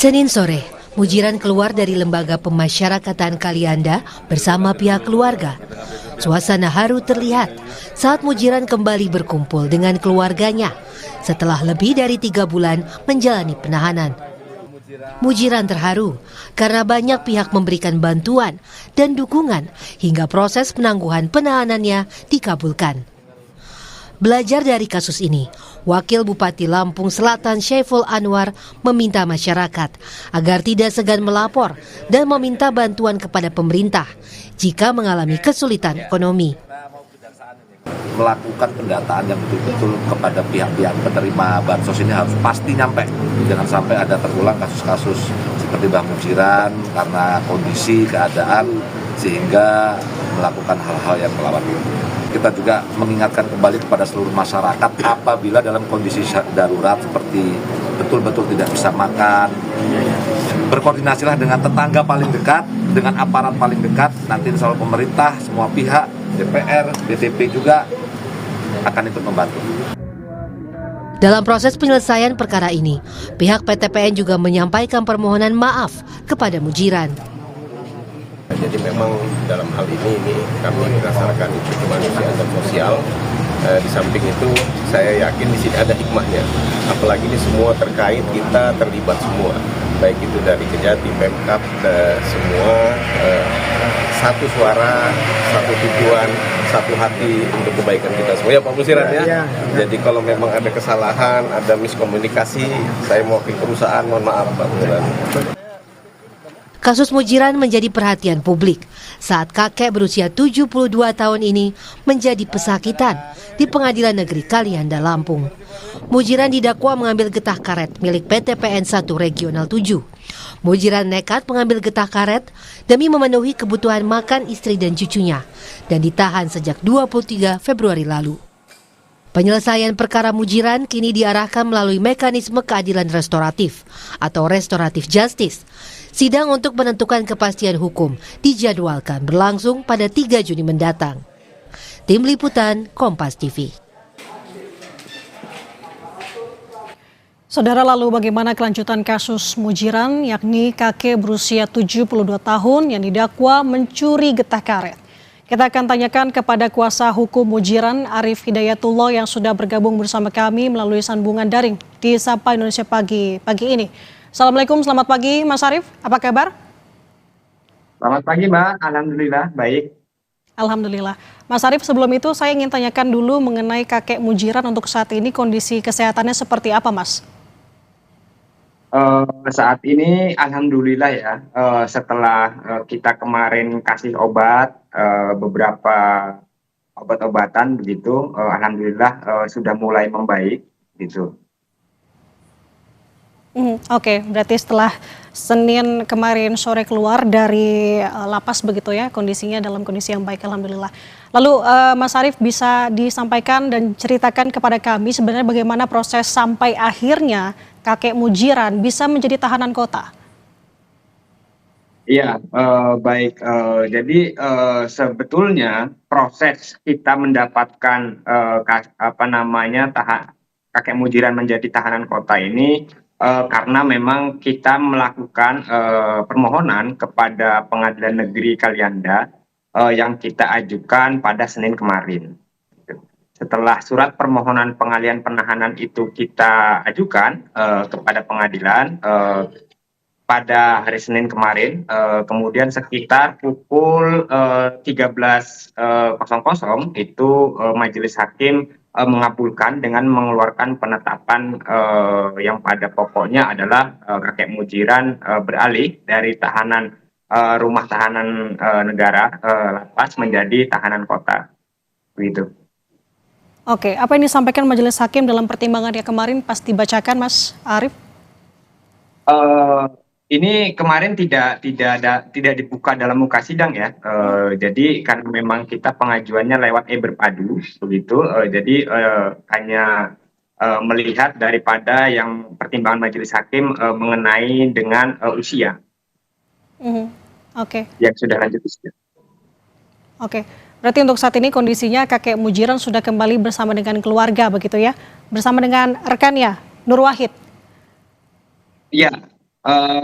Senin sore, Mujiran keluar dari Lembaga Pemasyarakatan Kalianda bersama pihak keluarga. Suasana haru terlihat saat Mujiran kembali berkumpul dengan keluarganya setelah lebih dari 3 bulan menjalani penahanan. Mujiran terharu karena banyak pihak memberikan bantuan dan dukungan hingga proses penangguhan penahanannya dikabulkan. Belajar dari kasus ini, Wakil Bupati Lampung Selatan Syaiful Anwar meminta masyarakat agar tidak segan melapor dan meminta bantuan kepada pemerintah jika mengalami kesulitan ekonomi. Melakukan pendataan yang betul-betul kepada pihak-pihak penerima bansos ini harus pasti nyampe. Jangan sampai ada terulang kasus-kasus seperti Bang Mujiran karena kondisi, keadaan, sehingga melakukan hal-hal yang melawan itu. Kita juga mengingatkan kembali kepada seluruh masyarakat apabila dalam kondisi darurat seperti betul-betul tidak bisa makan, berkoordinasilah dengan tetangga paling dekat, dengan aparat paling dekat, nanti insya Allah pemerintah, semua pihak, DPR, BTP juga akan ikut membantu. Dalam proses penyelesaian perkara ini, pihak PTPN juga menyampaikan permohonan maaf kepada Mujiran. Jadi memang dalam hal ini kami berdasarkan kemanusiaan dan sosial. Di samping itu saya yakin di sini ada hikmahnya. Apalagi ini semua terkait, kita terlibat semua. Baik itu dari Kejati, Pemkab, semua satu suara, satu tujuan, satu hati untuk kebaikan kita semua. Ya Pak Mujiran ya. Jadi kalau memang ada kesalahan, ada miskomunikasi, saya mewakili perusahaan, mohon maaf Pak Mujiran. Kasus Mujiran menjadi perhatian publik saat kakek berusia 72 tahun ini menjadi pesakitan di Pengadilan Negeri Kalianda, Lampung. Mujiran didakwa mengambil getah karet milik PTPN 1 Regional 7. Mujiran nekat mengambil getah karet demi memenuhi kebutuhan makan istri dan cucunya dan ditahan sejak 23 Februari lalu. Penyelesaian perkara Mujiran kini diarahkan melalui mekanisme keadilan restoratif atau restoratif justice. Sidang untuk menentukan kepastian hukum dijadwalkan berlangsung pada 3 Juni mendatang. Tim Liputan Kompas TV. Saudara, lalu bagaimana kelanjutan kasus Mujiran, yakni kakek berusia 72 tahun yang didakwa mencuri getah karet? Kita akan tanyakan kepada kuasa hukum Mujiran, Arif Hidayatullah, yang sudah bergabung bersama kami melalui sambungan daring di Sapa Indonesia pagi ini. Assalamualaikum, selamat pagi Mas Arif, apa kabar? Selamat pagi Mbak, Alhamdulillah baik. Alhamdulillah. Mas Arif, sebelum itu saya ingin tanyakan dulu mengenai kakek Mujiran untuk saat ini kondisi kesehatannya seperti apa Mas? Saat ini Alhamdulillah ya, setelah kita kemarin kasih obat, beberapa obat-obatan begitu, Alhamdulillah sudah mulai membaik gitu. Oke, berarti setelah Senin kemarin sore keluar dari lapas begitu ya, kondisinya dalam kondisi yang baik, Alhamdulillah. Lalu Mas Arif bisa disampaikan dan ceritakan kepada kami sebenarnya bagaimana proses sampai akhirnya kakek Mujiran bisa menjadi tahanan kota? Iya, baik. Jadi sebetulnya proses kita mendapatkan kakek Mujiran menjadi tahanan kota ini karena memang kita melakukan permohonan kepada Pengadilan Negeri Kalianda yang kita ajukan pada Senin kemarin. Setelah surat permohonan pengalihan penahanan itu kita ajukan kepada pengadilan pada hari Senin kemarin, kemudian sekitar pukul 13.00 itu majelis hakim mengabulkan dengan mengeluarkan penetapan yang pada pokoknya adalah kakek Mujiran beralih dari tahanan rumah tahanan negara lapas menjadi tahanan kota, begitu. Oke, apa yang disampaikan majelis hakim dalam pertimbangannya kemarin pas dibacakan Mas Arif? Ini kemarin tidak dibuka dalam muka sidang ya. Jadi karena memang kita pengajuannya lewat berpadu begitu. Jadi hanya melihat daripada yang pertimbangan majelis hakim mengenai dengan usia. Oke. Yang sudah lanjut usia. Oke. Berarti untuk saat ini kondisinya kakek Mujiran sudah kembali bersama dengan keluarga begitu ya? Bersama dengan rekannya Nur Wahid. Iya.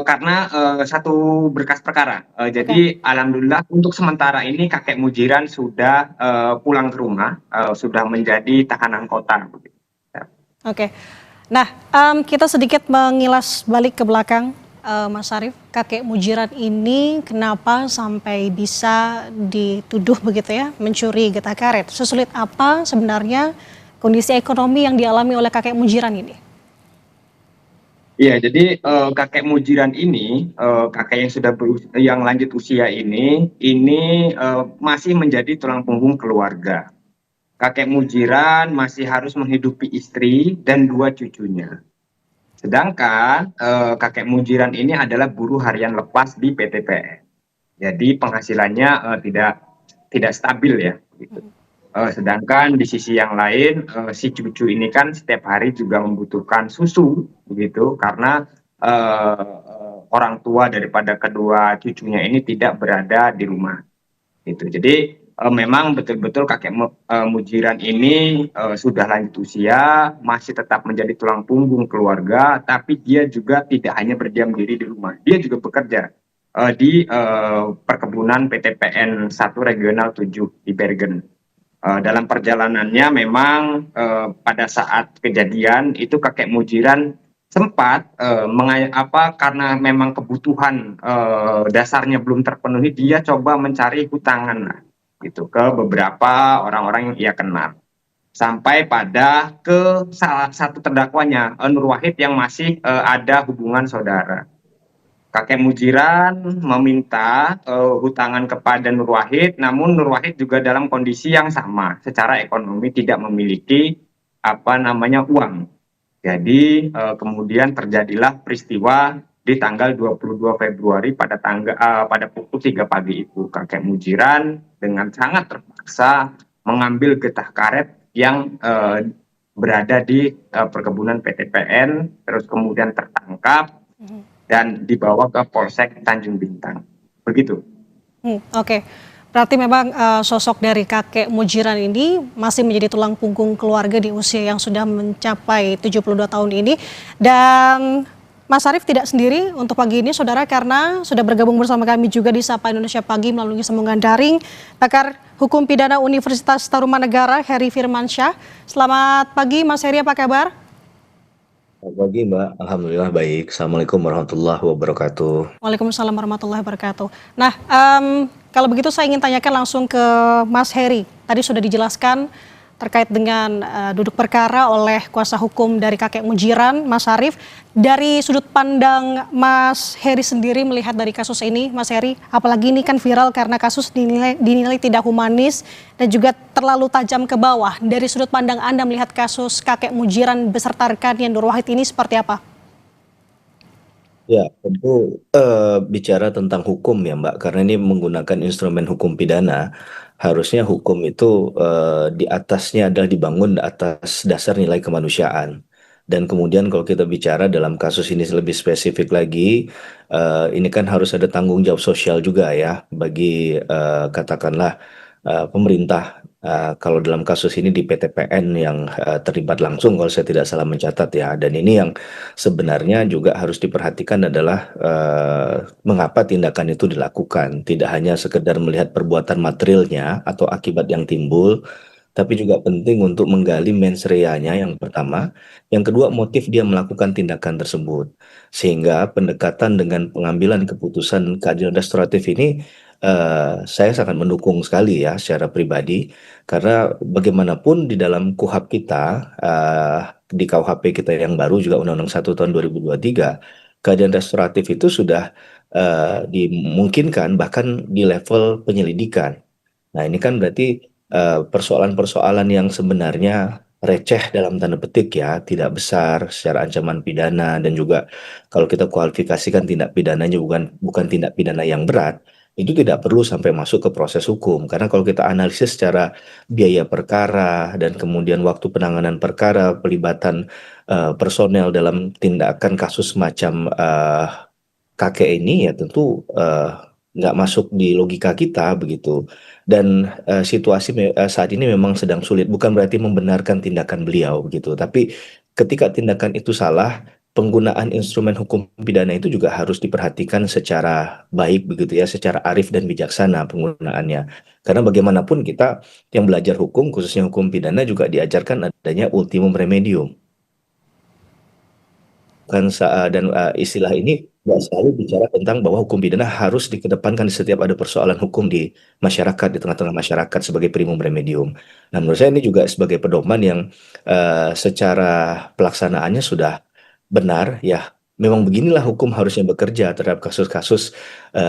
Karena satu berkas perkara. Oke. Jadi alhamdulillah untuk sementara ini kakek Mujiran sudah pulang ke rumah, sudah menjadi tahanan kota. Oke. Nah, kita sedikit mengilas balik ke belakang, Mas Arief. Kakek Mujiran ini kenapa sampai bisa dituduh begitu ya, mencuri getah karet? Sesulit apa sebenarnya kondisi ekonomi yang dialami oleh kakek Mujiran ini? Iya, jadi kakek Mujiran ini, kakek yang sudah yang lanjut usia ini masih menjadi tulang punggung keluarga. Kakek Mujiran masih harus menghidupi istri dan dua cucunya. Sedangkan kakek Mujiran ini adalah buruh harian lepas di PTPN. Jadi penghasilannya tidak stabil ya. Gitu. Sedangkan di sisi yang lain si cucu ini kan setiap hari juga membutuhkan susu begitu karena orang tua daripada kedua cucunya ini tidak berada di rumah gitu. Jadi memang betul-betul kakek Mujiran ini sudah lanjut usia, masih tetap menjadi tulang punggung keluarga, tapi dia juga tidak hanya berdiam diri di rumah, dia juga bekerja di perkebunan PTPN 1 Regional 7 di Bergen. Dalam perjalanannya memang pada saat kejadian itu kakek Mujiran sempat karena memang kebutuhan dasarnya belum terpenuhi, dia coba mencari hutangan gitu ke beberapa orang-orang yang ia kenal sampai pada ke salah satu terdakwanya Nur Wahid yang masih ada hubungan saudara. Kakek Mujiran meminta hutangan kepada Nur Wahid, namun Nur Wahid juga dalam kondisi yang sama, secara ekonomi tidak memiliki uang. Jadi kemudian terjadilah peristiwa di tanggal 22 Februari pada pukul 3 pagi itu. Kakek Mujiran dengan sangat terpaksa mengambil getah karet yang berada di perkebunan PTPN, terus kemudian tertangkap dan dibawa ke Polsek Tanjung Bintang. Begitu. Oke. Berarti memang sosok dari kakek Mujiran ini masih menjadi tulang punggung keluarga di usia yang sudah mencapai 72 tahun ini. Dan Mas Arief tidak sendiri untuk pagi ini, saudara, karena sudah bergabung bersama kami juga di Sapa Indonesia Pagi melalui sambungan daring, pakar hukum pidana Universitas Tarumanegara, Heri Firmansyah. Selamat pagi, Mas Heri, apa kabar? Selamat pagi Mbak, Alhamdulillah baik. Assalamualaikum warahmatullahi wabarakatuh. Waalaikumsalam warahmatullahi wabarakatuh. Nah, kalau begitu saya ingin tanyakan langsung ke Mas Heri. Tadi sudah dijelaskan terkait dengan duduk perkara oleh kuasa hukum dari kakek Mujiran, Mas Arief. Dari sudut pandang Mas Heri sendiri melihat dari kasus ini, Mas Heri, apalagi ini kan viral karena kasus dinilai tidak humanis dan juga terlalu tajam ke bawah. Dari sudut pandang Anda melihat kasus kakek Mujiran beserta rekannya Nur Wahid ini seperti apa? Ya, tentu bicara tentang hukum ya Mbak, karena ini menggunakan instrumen hukum pidana, harusnya hukum itu di atasnya adalah dibangun atas dasar nilai kemanusiaan. Dan kemudian kalau kita bicara dalam kasus ini lebih spesifik lagi, ini kan harus ada tanggung jawab sosial juga ya bagi katakanlah pemerintah. Kalau dalam kasus ini di PTPN yang terlibat langsung kalau saya tidak salah mencatat ya. Dan ini yang sebenarnya juga harus diperhatikan adalah mengapa tindakan itu dilakukan. Tidak hanya sekedar melihat perbuatan materialnya atau akibat yang timbul, tapi juga penting untuk menggali mens reanya yang pertama. Yang kedua, motif dia melakukan tindakan tersebut. Sehingga pendekatan dengan pengambilan keputusan keadilan restoratif ini saya sangat mendukung sekali ya secara pribadi. Karena bagaimanapun di dalam KUHP kita, di KUHP kita yang baru juga Undang-Undang 1 tahun 2023, keadilan restoratif itu sudah dimungkinkan bahkan di level penyelidikan. Nah ini kan berarti persoalan-persoalan yang sebenarnya receh dalam tanda petik ya, tidak besar secara ancaman pidana dan juga kalau kita kualifikasikan tindak pidananya bukan tindak pidana yang berat, itu tidak perlu sampai masuk ke proses hukum. Karena kalau kita analisis secara biaya perkara dan kemudian waktu penanganan perkara, pelibatan personel dalam tindakan kasus macam kakek ini ya tentu nggak masuk di logika kita begitu. Dan situasi saat ini memang sedang sulit, bukan berarti membenarkan tindakan beliau begitu. Tapi ketika tindakan itu salah, penggunaan instrumen hukum pidana itu juga harus diperhatikan secara baik begitu ya, secara arif dan bijaksana penggunaannya. Karena bagaimanapun kita yang belajar hukum, khususnya hukum pidana juga diajarkan adanya ultimum remedium. Istilah ini nggak selalu bicara tentang bahwa hukum pidana harus dikedepankan di setiap ada persoalan hukum di masyarakat, di tengah-tengah masyarakat sebagai primum remedium. Nah, menurut saya ini juga sebagai pedoman yang secara pelaksanaannya sudah benar ya. Memang beginilah hukum harusnya bekerja terhadap kasus-kasus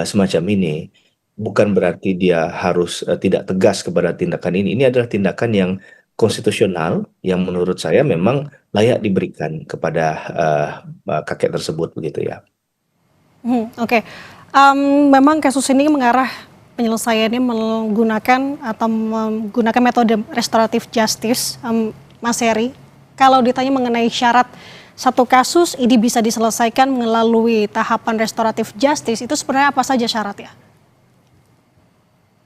semacam ini. Bukan berarti dia harus tidak tegas kepada tindakan ini. Ini adalah tindakan yang konstitusional yang menurut saya memang layak diberikan kepada kakek tersebut begitu ya. Oke. Memang kasus ini mengarah penyelesaiannya menggunakan metode restoratif justice, Mas Heri. Kalau ditanya mengenai syarat satu kasus ini bisa diselesaikan melalui tahapan restoratif justice, itu sebenarnya apa saja syaratnya?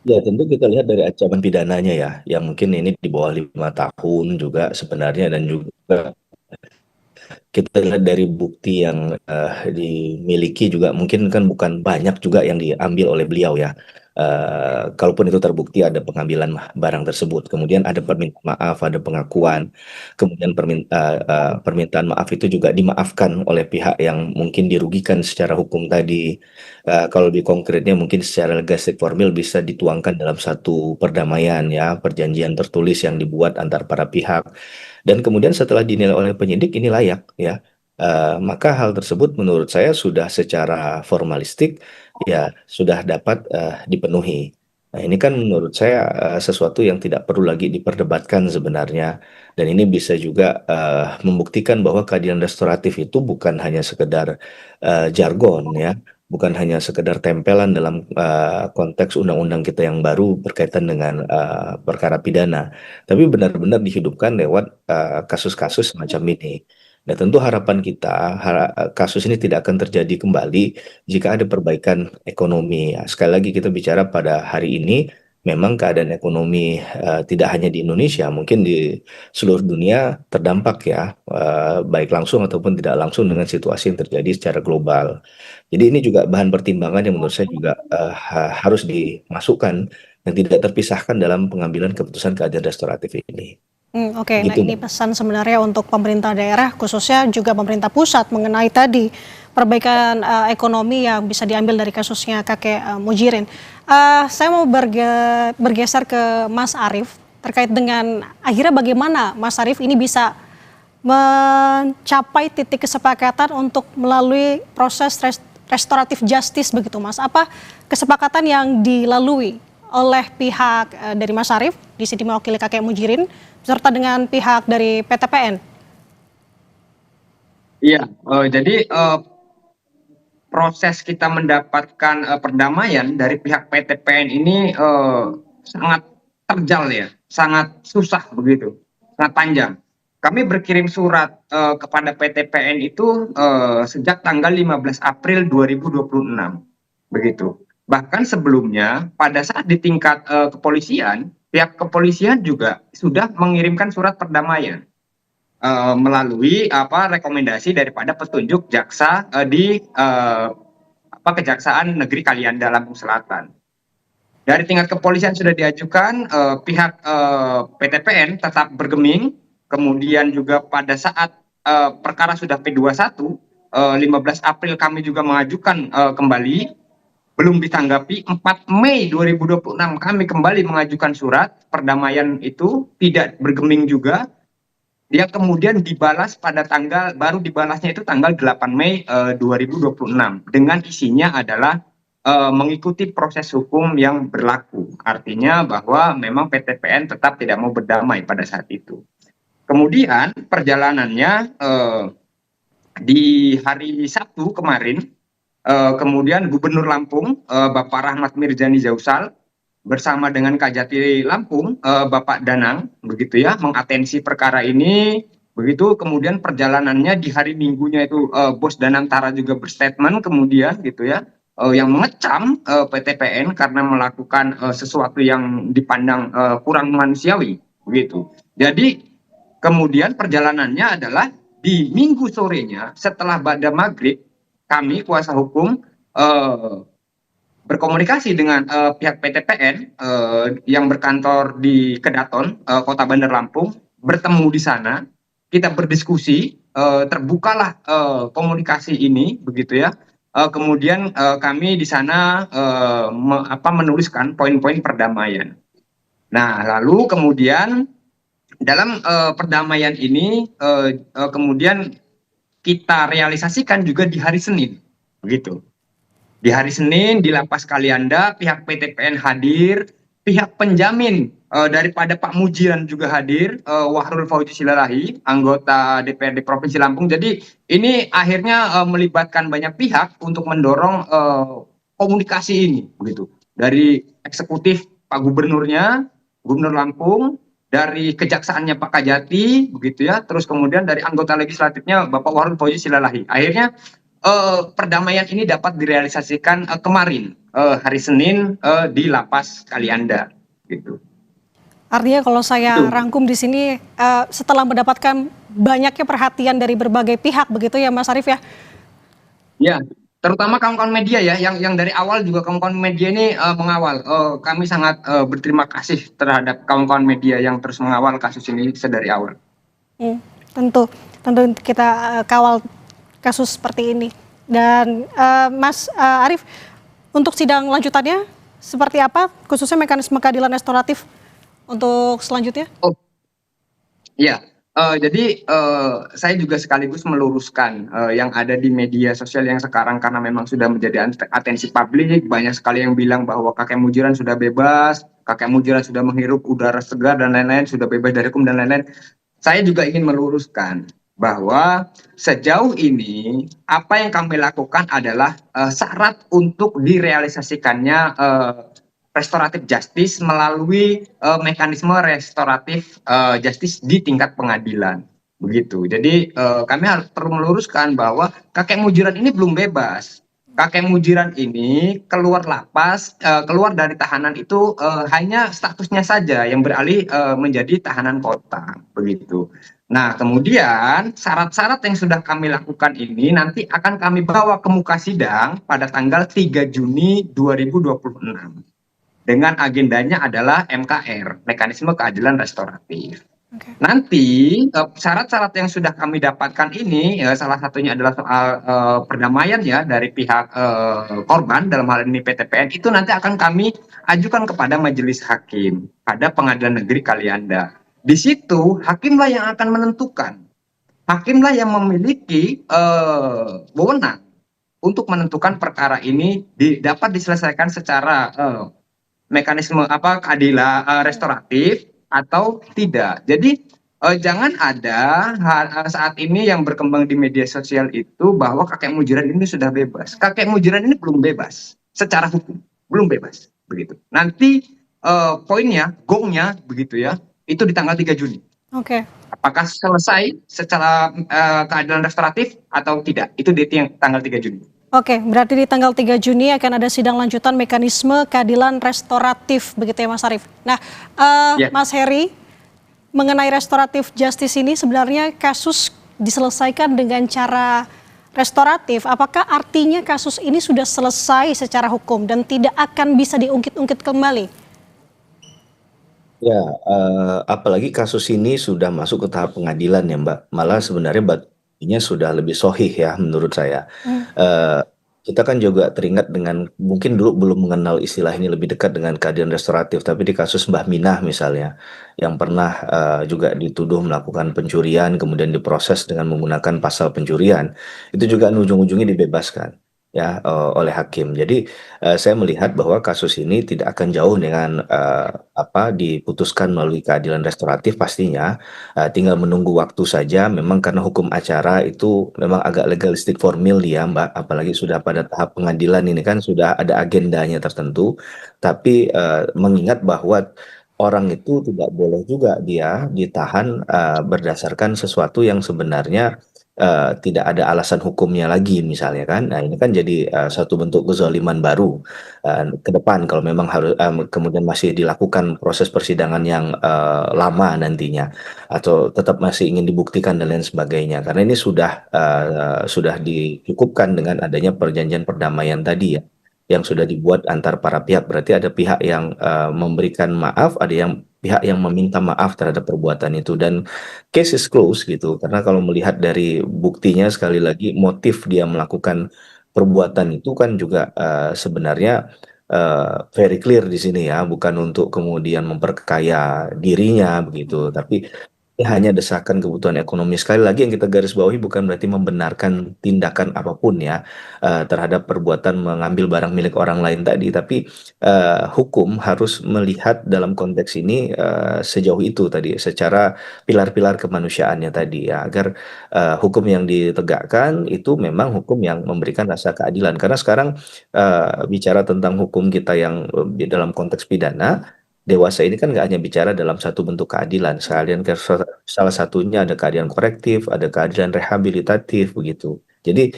Ya, tentu kita lihat dari ancaman pidananya ya, yang mungkin ini di bawah 5 tahun juga sebenarnya, dan juga kita lihat dari bukti yang dimiliki juga mungkin kan bukan banyak juga yang diambil oleh beliau ya. Kalaupun itu terbukti ada pengambilan barang tersebut, kemudian ada permintaan maaf, ada pengakuan, kemudian permintaan maaf itu juga dimaafkan oleh pihak yang mungkin dirugikan secara hukum tadi. Kalau lebih konkretnya mungkin secara legasi formil bisa dituangkan dalam satu perdamaian ya, perjanjian tertulis yang dibuat antar para pihak. Dan kemudian setelah dinilai oleh penyidik ini layak ya, maka hal tersebut menurut saya sudah secara formalistik ya sudah dapat dipenuhi. Nah, ini kan menurut saya sesuatu yang tidak perlu lagi diperdebatkan sebenarnya, dan ini bisa juga membuktikan bahwa keadilan restoratif itu bukan hanya sekedar jargon ya, bukan hanya sekedar tempelan dalam konteks undang-undang kita yang baru berkaitan dengan perkara pidana, tapi benar-benar dihidupkan lewat kasus-kasus semacam ini. Nah, tentu harapan kita kasus ini tidak akan terjadi kembali jika ada perbaikan ekonomi. Ya, sekali lagi kita bicara pada hari ini, memang keadaan ekonomi tidak hanya di Indonesia, mungkin di seluruh dunia terdampak ya, baik langsung ataupun tidak langsung dengan situasi yang terjadi secara global. Jadi ini juga bahan pertimbangan yang menurut saya juga harus dimasukkan dan tidak terpisahkan dalam pengambilan keputusan keadilan restoratif ini. Oke, nah Gitu, ini Mbak. pesan sebenarnya untuk pemerintah daerah, khususnya juga pemerintah pusat mengenai tadi perbaikan ekonomi yang bisa diambil dari kasusnya kakek Mujirin. Saya mau bergeser ke Mas Arief terkait dengan akhirnya bagaimana Mas Arief ini bisa mencapai titik kesepakatan untuk melalui proses restoratif justice begitu Mas. Apa kesepakatan yang dilalui oleh pihak dari Mas Arief di sini mewakili kakek Mujirin beserta dengan pihak dari PTPN? Iya, jadi proses kita mendapatkan perdamaian dari pihak PTPN ini sangat terjal ya, sangat susah begitu, sangat panjang. Kami berkirim surat kepada PTPN itu sejak tanggal 15 April 2026, begitu. Bahkan sebelumnya, pada saat di tingkat kepolisian, pihak kepolisian juga sudah mengirimkan surat perdamaian melalui rekomendasi daripada petunjuk jaksa di Kejaksaan Negeri Kalianda Lampung Selatan. Dari tingkat kepolisian sudah diajukan, pihak PTPN tetap bergeming. Kemudian juga pada saat perkara sudah P21, 15 April kami juga mengajukan kembali. Belum ditanggapi, 4 Mei 2026 kami kembali mengajukan surat perdamaian itu, tidak bergeming juga. Dia kemudian dibalas baru dibalasnya itu tanggal 8 Mei 2026 dengan isinya adalah mengikuti proses hukum yang berlaku. Artinya bahwa memang PTPN tetap tidak mau berdamai pada saat itu. Kemudian perjalanannya di hari Sabtu kemarin, kemudian Gubernur Lampung, Bapak Rahmat Mirzani Zausal, bersama dengan Kajati Lampung, Bapak Danang, begitu ya, mengatensi perkara ini. Begitu kemudian perjalanannya di hari Minggunya itu Bos Danantara juga berstatement kemudian gitu ya, yang mengecam PTPN karena melakukan sesuatu yang dipandang kurang manusiawi, begitu. Jadi kemudian perjalanannya adalah di minggu sorenya setelah pada maghrib, kami kuasa hukum berkomunikasi dengan pihak PTPN yang berkantor di Kedaton, Kota Bandar Lampung, bertemu di sana, kita berdiskusi, terbukalah komunikasi ini, begitu ya. Kemudian kami di sana menuliskan poin-poin perdamaian. Nah, lalu kemudian dalam perdamaian ini kemudian kita realisasikan juga di hari Senin, begitu. Di hari Senin di Lapas Kalianda, pihak PTPN hadir, pihak penjamin daripada Pak Mujiran juga hadir, Wahrul Fauzi Silalahi, anggota DPRD Provinsi Lampung. Jadi ini akhirnya melibatkan banyak pihak untuk mendorong komunikasi ini, begitu. Dari eksekutif Pak Gubernurnya, Gubernur Lampung, dari kejaksaannya Pak Kajati, begitu ya. Terus kemudian dari anggota legislatifnya Bapak Wahrul Fauzi Silalahi. Akhirnya perdamaian ini dapat direalisasikan kemarin hari Senin di Lapas Kalianda, gitu. Artinya kalau saya rangkum di sini setelah mendapatkan banyaknya perhatian dari berbagai pihak begitu ya Mas Arief ya? Ya, terutama kawan-kawan media ya, yang dari awal juga kawan-kawan media ini mengawal. Kami sangat berterima kasih terhadap kawan-kawan media yang terus mengawal kasus ini sedari awal. Tentu kita kawal kasus seperti ini. Dan Mas Arief, untuk sidang lanjutannya seperti apa, khususnya mekanisme keadilan restoratif untuk selanjutnya? Oh, iya. Jadi saya juga sekaligus meluruskan yang ada di media sosial yang sekarang, karena memang sudah menjadi atensi publik. Banyak sekali yang bilang bahwa kakek Mujiran sudah bebas, kakek Mujiran sudah menghirup udara segar dan lain-lain, sudah bebas dari hukum dan lain-lain. Saya juga ingin meluruskan bahwa sejauh ini apa yang kami lakukan adalah syarat untuk direalisasikannya restoratif justice melalui mekanisme restoratif justice di tingkat pengadilan, begitu. Jadi kami harus perlu meluruskan bahwa kakek Mujiran ini belum bebas. Kakek Mujiran ini keluar lapas, keluar dari tahanan itu hanya statusnya saja yang beralih menjadi tahanan kota, begitu. Nah, kemudian syarat-syarat yang sudah kami lakukan ini nanti akan kami bawa ke muka sidang pada tanggal 3 Juni 2026. Dengan agendanya adalah MKR, Mekanisme Keadilan Restoratif. Nanti syarat-syarat yang sudah kami dapatkan ini salah satunya adalah soal perdamaian ya dari pihak korban, dalam hal ini PTPN, itu nanti akan kami ajukan kepada majelis hakim pada Pengadilan Negeri Kalianda. Di situ hakimlah yang akan menentukan, hakimlah yang memiliki wewenang untuk menentukan perkara ini dapat diselesaikan secara mekanisme keadilan restoratif atau tidak. Jadi jangan ada saat ini yang berkembang di media sosial itu bahwa kakek Mujiran ini sudah bebas. Kakek Mujiran ini belum bebas secara hukum, belum bebas, begitu. Nanti poinnya, gongnya, begitu ya, itu di tanggal 3 Juni. Oke. Apakah selesai secara keadilan restoratif atau tidak? Itu di tanggal 3 Juni. Oke, berarti di tanggal 3 Juni akan ada sidang lanjutan mekanisme keadilan restoratif, begitu ya Mas Arief. Nah, Mas Heri, mengenai restoratif justice ini sebenarnya kasus diselesaikan dengan cara restoratif. Apakah artinya kasus ini sudah selesai secara hukum dan tidak akan bisa diungkit-ungkit kembali? Ya, apalagi kasus ini sudah masuk ke tahap pengadilan ya Mbak. Malah sebenarnya buktinya sudah lebih sahih ya menurut saya. Kita kan juga teringat dengan, mungkin dulu belum mengenal istilah ini lebih dekat dengan keadilan restoratif, tapi di kasus Mbah Minah misalnya, yang pernah juga dituduh melakukan pencurian, kemudian diproses dengan menggunakan pasal pencurian, itu juga ujung-ujungnya dibebaskan ya oleh hakim. Jadi saya melihat bahwa kasus ini tidak akan jauh dengan diputuskan melalui keadilan restoratif pastinya. Tinggal menunggu waktu saja. Memang karena hukum acara itu memang agak legalistik formil ya Mbak, apalagi sudah pada tahap pengadilan ini kan sudah ada agendanya tertentu. Tapi mengingat bahwa orang itu tidak boleh juga dia ditahan berdasarkan sesuatu yang sebenarnya tidak ada alasan hukumnya lagi misalnya kan. Nah, ini kan jadi satu bentuk kezaliman baru ke depan kalau memang harus kemudian masih dilakukan proses persidangan yang lama nantinya atau tetap masih ingin dibuktikan dan lain sebagainya. Karena ini sudah dicukupkan dengan adanya perjanjian perdamaian tadi ya yang sudah dibuat antar para pihak. Berarti ada pihak yang memberikan maaf, ada yang pihak yang meminta maaf terhadap perbuatan itu dan case is closed gitu. Karena kalau melihat dari buktinya sekali lagi motif dia melakukan perbuatan itu kan juga sebenarnya very clear di sini ya, bukan untuk kemudian memperkaya dirinya begitu, tapi ini hanya desakan kebutuhan ekonomi. Sekali lagi yang kita garis bawahi bukan berarti membenarkan tindakan apapun ya terhadap perbuatan mengambil barang milik orang lain tadi, tapi hukum harus melihat dalam konteks ini sejauh itu tadi, secara pilar-pilar kemanusiaannya tadi ya, agar hukum yang ditegakkan itu memang hukum yang memberikan rasa keadilan. Karena sekarang bicara tentang hukum kita yang dalam konteks pidana, dewasa ini kan nggak hanya bicara dalam satu bentuk keadilan, sekalian salah satunya ada keadilan korektif, ada keadilan rehabilitatif begitu. Jadi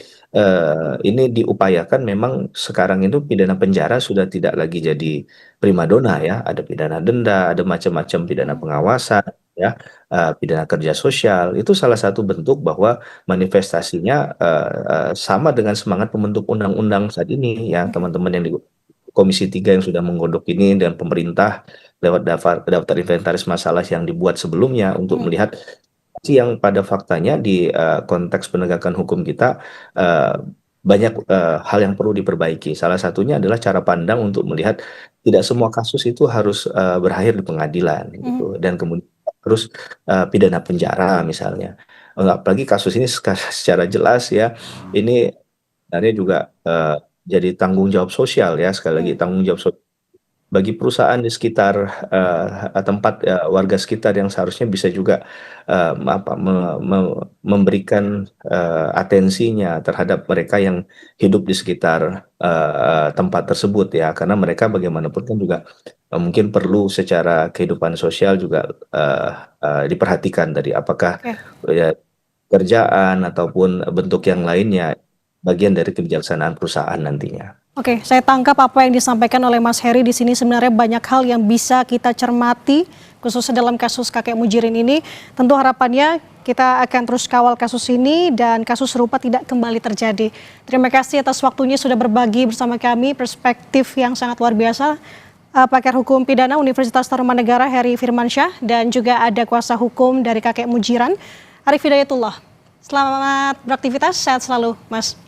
ini diupayakan memang sekarang itu pidana penjara sudah tidak lagi jadi primadona ya, ada pidana denda, ada macam-macam pidana pengawasan ya, pidana kerja sosial. Itu salah satu bentuk bahwa manifestasinya sama dengan semangat pembentuk undang-undang saat ini ya, teman-teman yang di Komisi 3 yang sudah menggodok ini dan pemerintah lewat daftar inventaris masalah yang dibuat sebelumnya untuk melihat yang pada faktanya di konteks penegakan hukum kita banyak hal yang perlu diperbaiki. Salah satunya adalah cara pandang untuk melihat tidak semua kasus itu harus berakhir di pengadilan gitu dan kemudian harus pidana penjara misalnya. Apalagi kasus ini secara jelas ya ini sebenarnya juga jadi tanggung jawab sosial ya, sekali lagi tanggung jawab sosial bagi perusahaan di sekitar tempat warga sekitar yang seharusnya bisa juga memberikan atensinya terhadap mereka yang hidup di sekitar tempat tersebut ya, karena mereka bagaimanapun kan juga mungkin perlu secara kehidupan sosial juga diperhatikan tadi, apakah ya, kerjaan ataupun bentuk yang lainnya bagian dari kebijaksanaan perusahaan nantinya. Oke, saya tangkap apa yang disampaikan oleh Mas Heri di sini sebenarnya banyak hal yang bisa kita cermati khususnya dalam kasus kakek Mujirin ini. Tentu harapannya kita akan terus kawal kasus ini dan kasus serupa tidak kembali terjadi. Terima kasih atas waktunya sudah berbagi bersama kami perspektif yang sangat luar biasa. Pakar Hukum Pidana Universitas Tarumanegara Heri Firmansyah dan juga ada kuasa hukum dari kakek Mujiran Arif Hidayatullah. Selamat beraktivitas, sehat selalu Mas.